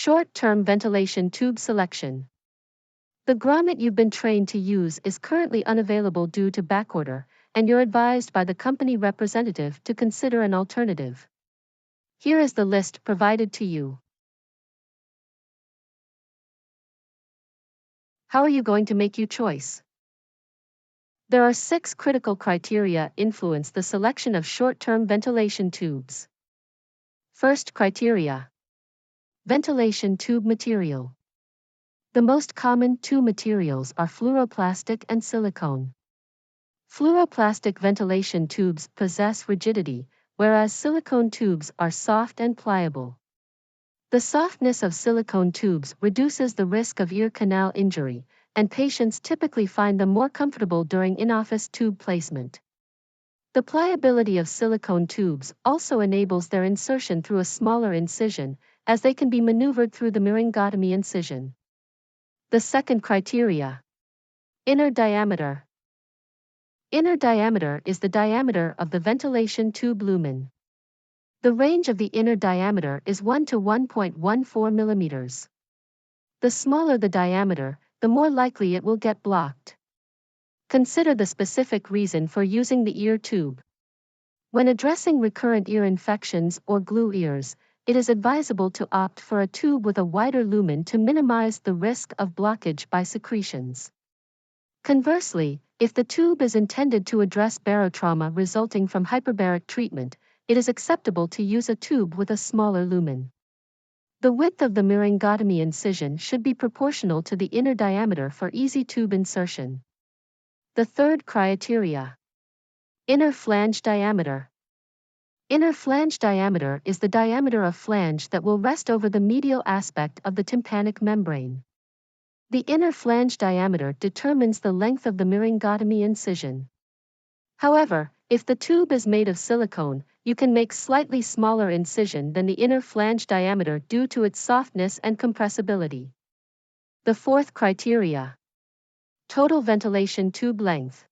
Short-term ventilation tube selection. The grommet you've been trained to use is currently unavailable due to backorder, and you're advised by the company representative to consider an alternative. Here is the list provided to you. How are you going to make your choice? There are 6 critical criteria influence the selection of short-term ventilation tubes. First criteria. Ventilation tube material. The most common two materials are fluoroplastic and silicone. Fluoroplastic ventilation tubes possess rigidity, whereas silicone tubes are soft and pliable. The softness of silicone tubes reduces the risk of ear canal injury, and patients typically find them more comfortable during in-office tube placement. The pliability of silicone tubes also enables their insertion through a smaller incision, as they can be maneuvered through the myringotomy incision. The second criteria. Inner diameter. Inner diameter is the diameter of the ventilation tube lumen. The range of the inner diameter is 1 to 1.14 millimeters. The smaller the diameter, the more likely it will get blocked. Consider the specific reason for using the ear tube. When addressing recurrent ear infections or glue ears, it is advisable to opt for a tube with a wider lumen to minimize the risk of blockage by secretions. Conversely, if the tube is intended to address barotrauma resulting from hyperbaric treatment, it is acceptable to use a tube with a smaller lumen. The width of the myringotomy incision should be proportional to the inner diameter for easy tube insertion. The third criteria. Inner flange diameter. Inner flange diameter is the diameter of flange that will rest over the medial aspect of the tympanic membrane. The inner flange diameter determines the length of the myringotomy incision. However, if the tube is made of silicone, you can make slightly smaller incision than the inner flange diameter due to its softness and compressibility. The fourth criteria. Total ventilation tube length.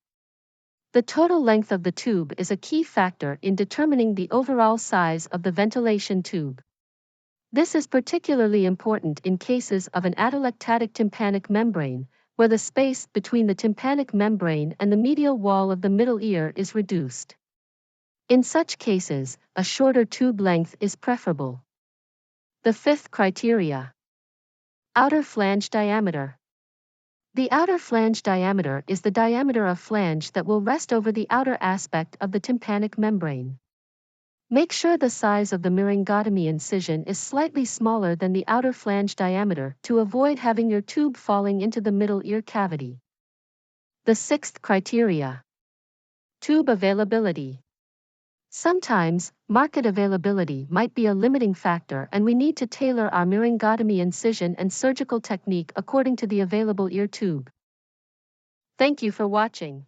The total length of the tube is a key factor in determining the overall size of the ventilation tube. This is particularly important in cases of an atelectatic tympanic membrane, where the space between the tympanic membrane and the medial wall of the middle ear is reduced. In such cases, a shorter tube length is preferable. The fifth criteria. Outer flange diameter. The outer flange diameter is the diameter of flange that will rest over the outer aspect of the tympanic membrane. Make sure the size of the myringotomy incision is slightly smaller than the outer flange diameter to avoid having your tube falling into the middle ear cavity. The sixth criteria. Tube availability. Sometimes, market availability might be a limiting factor, and we need to tailor our myringotomy incision and surgical technique according to the available ear tube. Thank you for watching.